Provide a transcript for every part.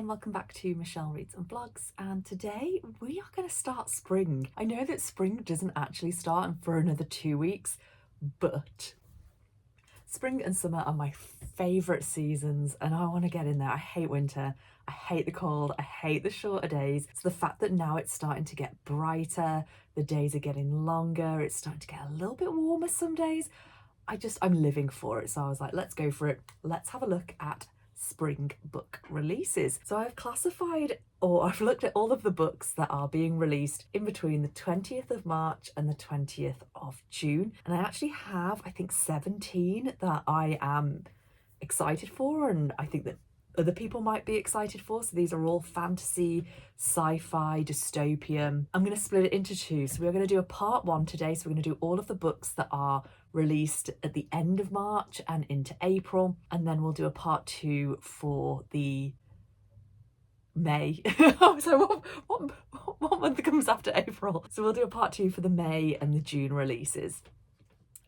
everyone, welcome back to Michelle Reads and Vlogs, and today we are going to start spring. I know that spring doesn't actually start for another 2 weeks, but spring and summer are my favourite seasons and I want to get in there. I hate winter, I hate the cold, I hate the shorter days. So the fact that now it's starting to get brighter, the days are getting longer, it's starting to get a little bit warmer some days, I'm living for it. So I was like, let's go for it. Let's have a look at spring book releases. So I've looked at all of the books that are being released in between the 20th of March and the 20th of June. And I actually have, I think, 17 that I am excited for, and I think that other people might be excited for. So these are all fantasy, sci-fi, dystopian. I'm going to split it into two. So we're going to do a part one today. So we're going to do all of the books that are released at the end of March and into April. And then we'll do a part two for the May. So what month comes after April? So we'll do a part two for the May and the June releases.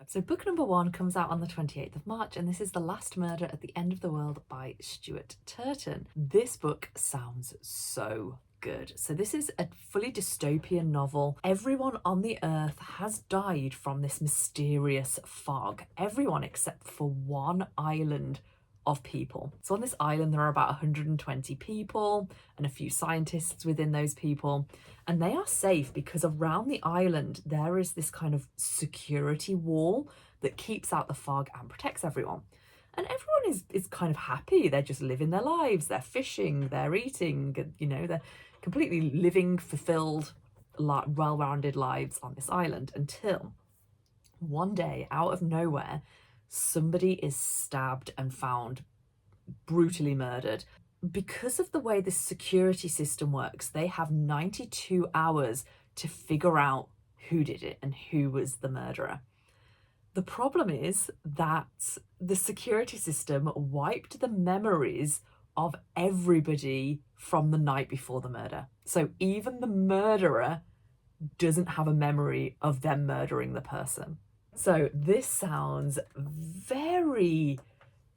So book number one comes out on the 28th of March, and this is The Last Murder at the End of the World by Stuart Turton. This book sounds so good. So this is a fully dystopian novel. Everyone on the earth has died from this mysterious fog. Everyone except for one island of people. So on this island there are about 120 people and a few scientists within those people, and they are safe because around the island there is this kind of security wall that keeps out the fog and protects everyone. And everyone is kind of happy. They're just living their lives. They're fishing, they're eating, you know, they're completely living fulfilled, well-rounded lives on this island, until one day out of nowhere somebody is stabbed and found brutally murdered. Because of the way this security system works, they have 92 hours to figure out who did it and who was the murderer. The problem is that the security system wiped the memories of everybody from the night before the murder. So even the murderer doesn't have a memory of them murdering the person. So this sounds very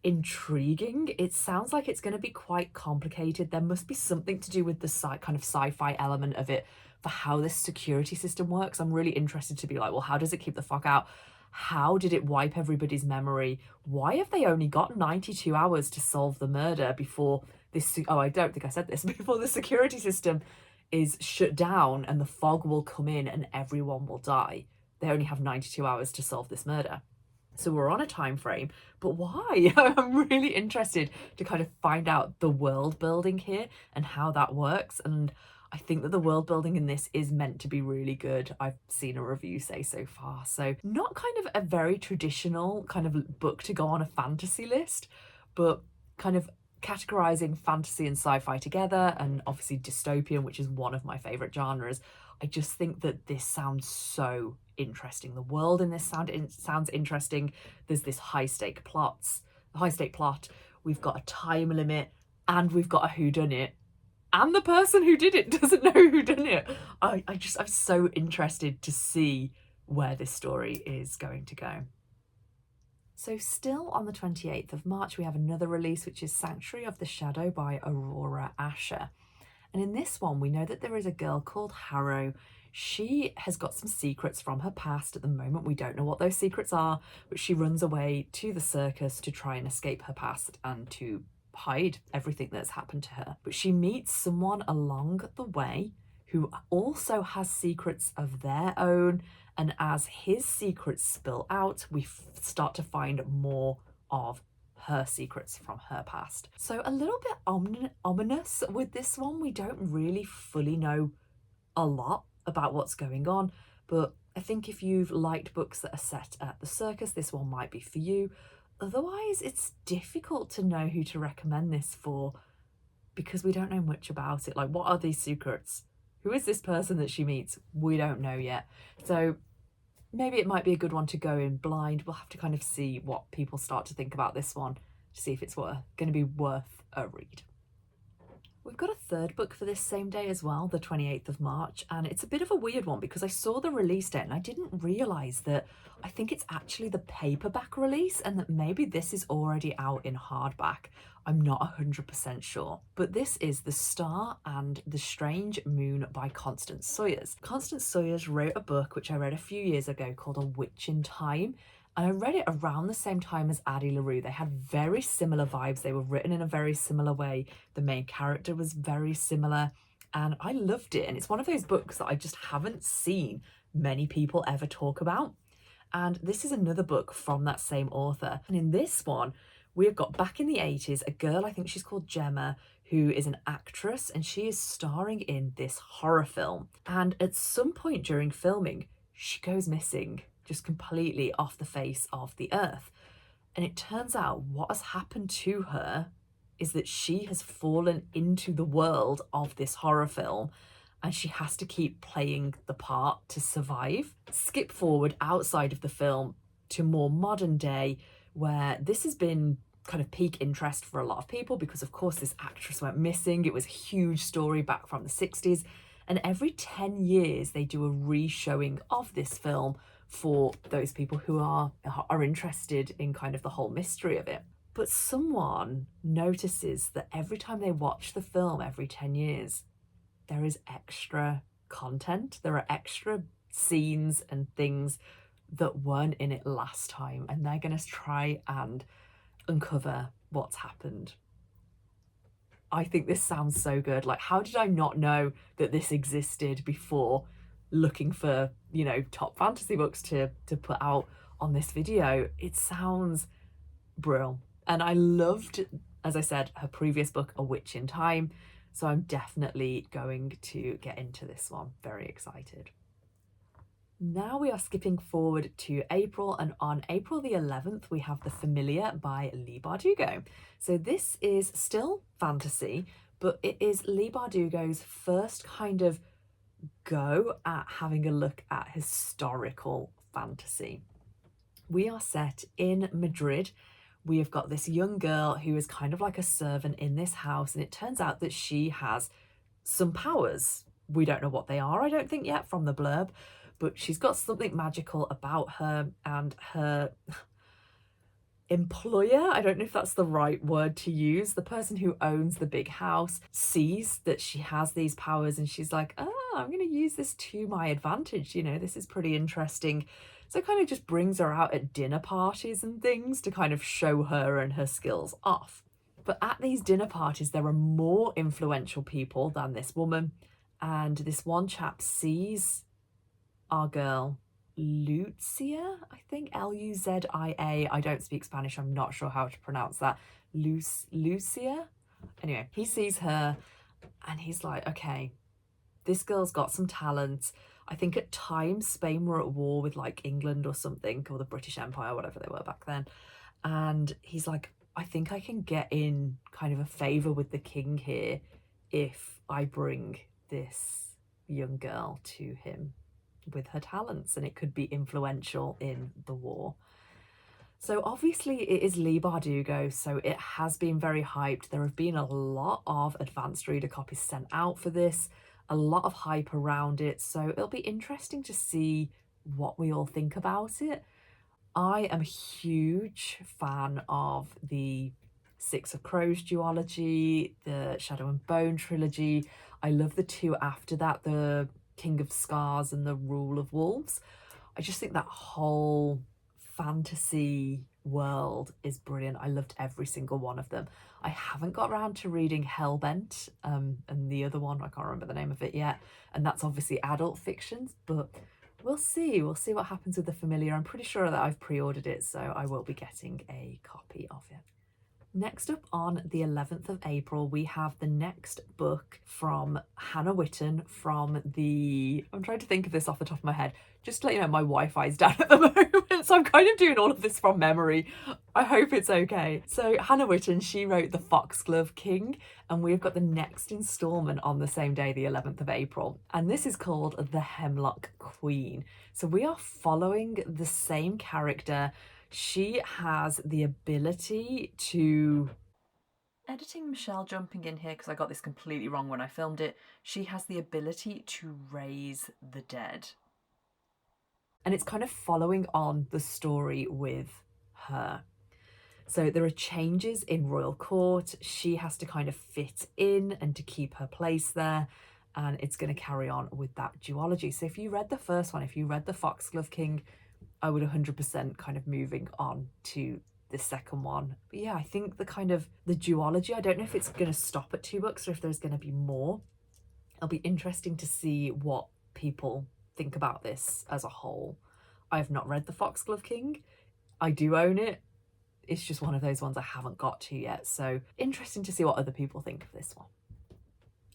intriguing. It sounds like it's going to be quite complicated. There must be something to do with the kind of sci-fi element of it for how this security system works. I'm really interested to be like, well, how does it keep the fuck out? How did it wipe everybody's memory? Why have they only got 92 hours to solve the murder before this? Oh, I don't think I said this. Before the security system is shut down and the fog will come in and everyone will die. They only have 92 hours to solve this murder. So we're on a time frame, but why? I'm really interested to kind of find out the world building here and how that works. And I think that the world building in this is meant to be really good. I've seen a review say so far. So not kind of a very traditional kind of book to go on a fantasy list, but kind of categorizing fantasy and sci-fi together, and obviously dystopian, which is one of my favorite genres. I just think that this sounds so interesting. The world in this sounds interesting. There's this high stake plot. We've got a time limit, and we've got a whodunit, and the person who did it doesn't know who done it. I'm so interested to see where this story is going to go. So still on the 28th of March, we have another release, which is Sanctuary of the Shadow by Aurora Ascher. And in this one, we know that there is a girl called Harrow. She has got some secrets from her past. At the moment, we don't know what those secrets are, but she runs away to the circus to try and escape her past and to hide everything that's happened to her. But she meets someone along the way who also has secrets of their own. And as his secrets spill out, we start to find more of her secrets from her past. So a little bit ominous with this one. We don't really fully know a lot about what's going on, but I think if you've liked books that are set at the circus, this one might be for you. Otherwise, it's difficult to know who to recommend this for because we don't know much about it. Like, what are these secrets? Who is this person that she meets? We don't know yet. So maybe it might be a good one to go in blind. We'll have to kind of see what people start to think about this one to see if it's going to be worth a read. We've got a third book for this same day as well, the 28th of March, and it's a bit of a weird one because I saw the release date and I didn't realise that I think it's actually the paperback release and that maybe this is already out in hardback. I'm not 100% sure. But this is The Star and the Strange Moon by Constance Sawyers. Constance Sawyers wrote a book which I read a few years ago called A Witch in Time. And I read it around the same time as Addie LaRue. They had very similar vibes. They were written in a very similar way. The main character was very similar. And I loved it. And it's one of those books that I just haven't seen many people ever talk about. And this is another book from that same author. And in this one, we have got back in the 80s, a girl, I think she's called Gemma, who is an actress, and she is starring in this horror film. And at some point during filming, she goes missing, just completely off the face of the earth. And it turns out what has happened to her is that she has fallen into the world of this horror film and she has to keep playing the part to survive. Skip forward outside of the film to more modern day, where this has been kind of peak interest for a lot of people because of course this actress went missing. It was a huge story back from the 60s, and every 10 years they do a re-showing of this film for those people who are interested in kind of the whole mystery of it. But someone notices that every time they watch the film every 10 years, there is extra content. There are extra scenes and things that weren't in it last time, and they're going to try and uncover what's happened. I think this sounds so good. Like, how did I not know that this existed before looking for, you know, top fantasy books to put out on this video? It sounds brilliant. And I loved, as I said, her previous book, A Witch in Time. So I'm definitely going to get into this one. Very excited. Now we are skipping forward to April, and on April the 11th we have The Familiar by Leigh Bardugo. So this is still fantasy, but it is Leigh Bardugo's first kind of go at having a look at historical fantasy. We are set in Madrid. We have got this young girl who is kind of like a servant in this house, and it turns out that she has some powers. We don't know what they are, I don't think, yet from the blurb, but she's got something magical about her, and her employer, I don't know if that's the right word to use, the person who owns the big house, sees that she has these powers and she's like, oh, I'm going to use this to my advantage, you know, this is pretty interesting. So kind of just brings her out at dinner parties and things to kind of show her and her skills off. But at these dinner parties, there are more influential people than this woman. And this one chap sees our girl, Lucia, I think, Luzia. I don't speak Spanish. I'm not sure how to pronounce that. Lucia? Anyway, he sees her and he's like, okay, this girl's got some talent. I think at times Spain were at war with like England or something, or the British Empire, whatever they were back then. And he's like, I think I can get in kind of a favour with the king here if I bring this young girl to him with her talents, and it could be influential in the war. So obviously it is Leigh Bardugo, so it has been very hyped. There have been a lot of advanced reader copies sent out for this, a lot of hype around it, so it'll be interesting to see what we all think about it. I am a huge fan of the Six of Crows duology, the Shadow and Bone trilogy. I love the two after that, the King of Scars and the Rule of Wolves. I just think that whole fantasy world is brilliant. I loved every single one of them. I haven't got around to reading Hellbent and the other one, I can't remember the name of it yet, and that's obviously adult fictions, but we'll see what happens with The Familiar. I'm pretty sure that I've pre-ordered it, so I will be getting a copy of it. Next up on the 11th of April, we have the next book from Hannah Witten from the... I'm trying to think of this off the top of my head. Just to let you know, my Wi-Fi's down at the moment, so I'm kind of doing all of this from memory. I hope it's okay. So Hannah Witten, she wrote The Foxglove King, and we've got the next instalment on the same day, the 11th of April. And this is called The Hemlock Queen. So we are following the same character. She has the ability to Editing Michelle jumping in here because I got this completely wrong when I filmed it. She has the ability to raise the dead. And it's kind of following on the story with her. So there are changes in royal court. She has to kind of fit in and to keep her place there. And it's going to carry on with that duology. So if you read the first one, if you read The Foxglove King, I would 100% kind of moving on to the second one. But yeah, I think the duology, I don't know if it's going to stop at 2 books or if there's going to be more. It'll be interesting to see what people think about this as a whole. I've not read The Foxglove King. I do own it. It's just one of those ones I haven't got to yet. So interesting to see what other people think of this one.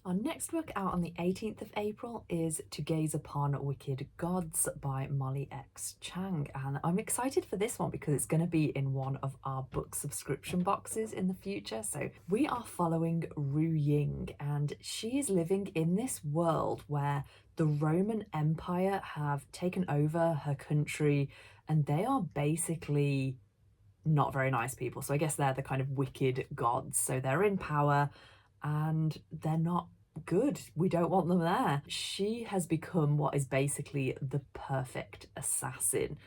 Our next book out on the 18th of April is To Gaze Upon Wicked Gods by Molly X Chang. And I'm excited for this one because it's going to be in one of our book subscription boxes in the future. So we are following Ru Ying, and she is living in this world where the Roman Empire have taken over her country, and they are basically not very nice people. So I guess they're the kind of wicked gods. So they're in power and they're not good. We don't want them there. She has become what is basically the perfect assassin.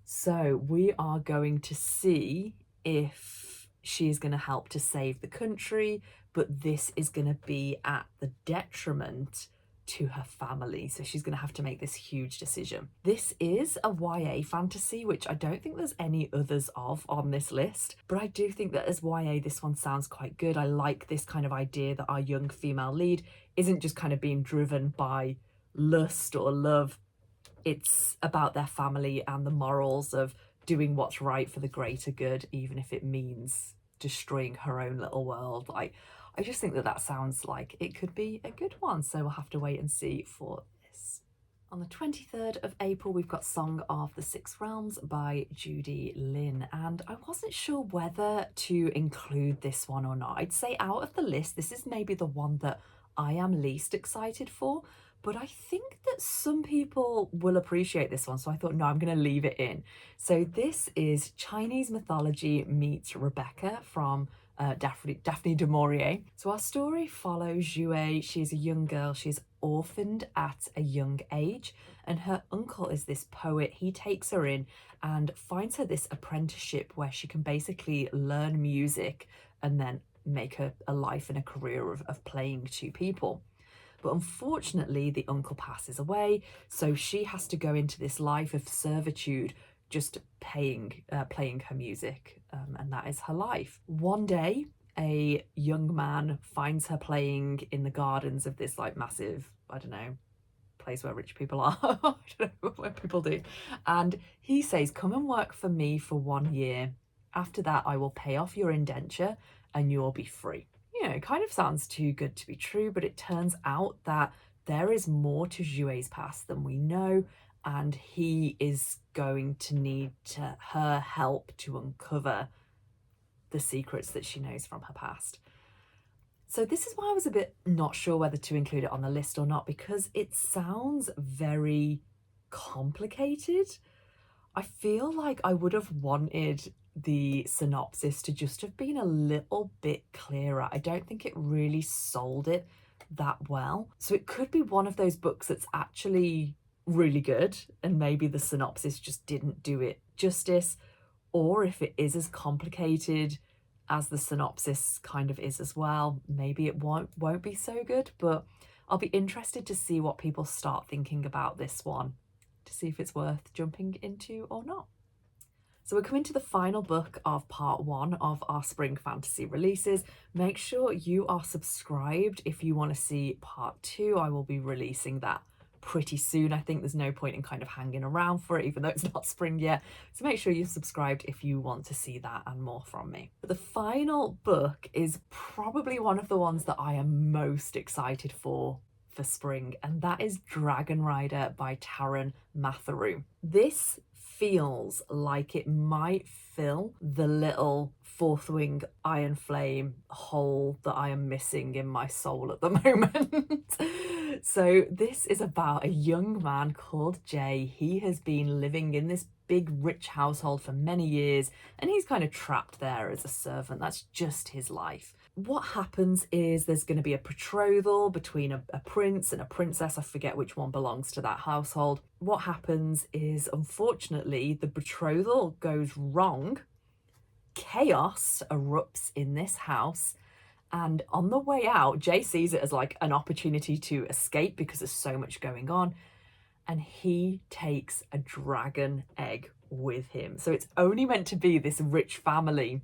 So we are going to see if she is going to help to save the country, but this is going to be at the detriment to her family. So she's going to have to make this huge decision. This is a YA fantasy, which I don't think there's any others of on this list, but I do think that as YA, this one sounds quite good. I like this kind of idea that our young female lead isn't just kind of being driven by lust or love. It's about their family and the morals of doing what's right for the greater good, even if it means destroying her own little world. I just think that that sounds like it could be a good one, so we'll have to wait and see for this. On the 23rd of April, we've got Song of the Six Realms by Judy Lynn, and I wasn't sure whether to include this one or not. I'd say out of the list, this is maybe the one that I am least excited for, but I think that some people will appreciate this one, so I thought, no, I'm going to leave it in. So this is Chinese mythology meets Rebecca from Daphne du Maurier. So our story follows Jue. She's a young girl. She's orphaned at a young age, and her uncle is this poet. He takes her in and finds her this apprenticeship where she can basically learn music and then make a life and a career of playing to people. But unfortunately, the uncle passes away, so she has to go into this life of servitude, just playing her music, and that is her life. One day, a young man finds her playing in the gardens of this like massive, I don't know, place where rich people are. I don't know what people do. And he says, come and work for me for 1 year. After that, I will pay off your indenture and you'll be free. You know, it kind of sounds too good to be true, but it turns out that there is more to Jue's past than we know, and he is going to need her help to uncover the secrets that she knows from her past. So this is why I was a bit not sure whether to include it on the list or not, because it sounds very complicated. I feel like I would have wanted the synopsis to just have been a little bit clearer. I don't think it really sold it that well. So it could be one of those books that's actually really good and maybe the synopsis just didn't do it justice, or if it is as complicated as the synopsis kind of is as well, maybe it won't be so good. But I'll be interested to see what people start thinking about this one, to see if it's worth jumping into or not. So we're coming to the final book of part 1 of our spring fantasy releases. Make sure you are subscribed if you want to see part 2. I will be releasing that pretty soon. I think there's no point in kind of hanging around for it, even though it's not spring yet. So make sure you're subscribed if you want to see that and more from me. But the final book is probably one of the ones that I am most excited for spring, and that is Dragon Rider by Taran Matharu. This feels like it might fill the little fourth wing iron flame hole that I am missing in my soul at the moment. So this is about a young man called Jay. He has been living in this big rich household for many years, and he's kind of trapped there as a servant. That's just his life. What happens is there's going to be a betrothal between a prince and a princess. I forget which one belongs to that household. What happens is, unfortunately, the betrothal goes wrong. Chaos erupts in this house. And on the way out, Jay sees it as like an opportunity to escape because there's so much going on. And he takes a dragon egg with him. So it's only meant to be this rich family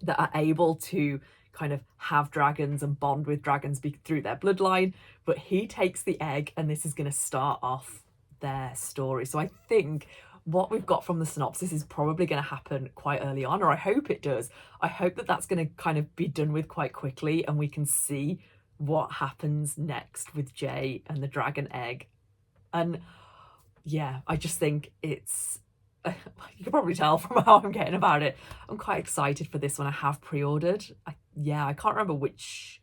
that are able to kind of have dragons and bond with dragons through their bloodline, but he takes the egg and this is going to start off their story. So I think what we've got from the synopsis is probably going to happen quite early on, or I hope it does. I hope that that's going to kind of be done with quite quickly and we can see what happens next with Jay and the dragon egg. And yeah, I just think it's, you can probably tell from how I'm getting about it, I'm quite excited for this one. I have pre-ordered. I can't remember which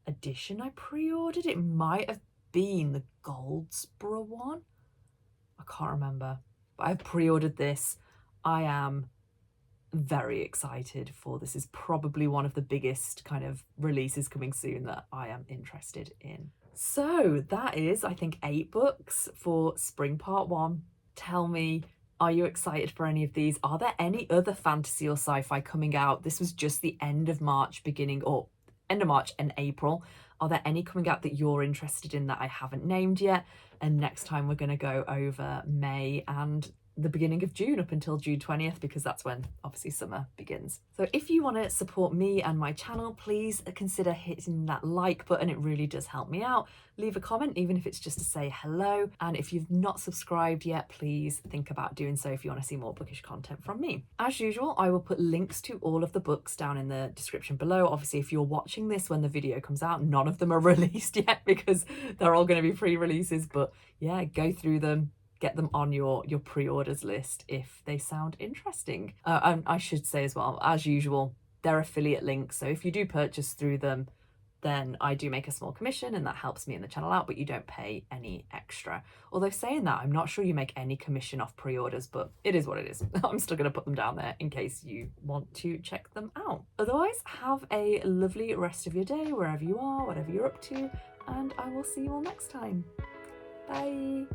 edition I pre-ordered. It might have been the Goldsboro one. I can't remember. But I've pre-ordered this. I am very excited for this. Is probably one of the biggest kind of releases coming soon that I am interested in. So that is, I think, 8 books for Spring Part 1. Tell me, are you excited for any of these? Are there any other fantasy or sci-fi coming out? This was just the end of March, end of March and April. Are there any coming out that you're interested in that I haven't named yet? And next time we're going to go over May and the beginning of June up until June 20th, because that's when obviously summer begins. So if you want to support me and my channel, please consider hitting that like button. It really does help me out. Leave a comment, even if it's just to say hello. And if you've not subscribed yet, please think about doing so if you want to see more bookish content from me. As usual, I will put links to all of the books down in the description below. Obviously, if you're watching this when the video comes out, none of them are released yet because they're all going to be pre-releases. But yeah, go through them. Get them on your pre-orders list if they sound interesting. And I should say as well, as usual, they're affiliate links. So if you do purchase through them, then I do make a small commission and that helps me and the channel out, but you don't pay any extra. Although saying that, I'm not sure you make any commission off pre-orders, but it is what it is. I'm still going to put them down there in case you want to check them out. Otherwise, have a lovely rest of your day, wherever you are, whatever you're up to, and I will see you all next time. Bye.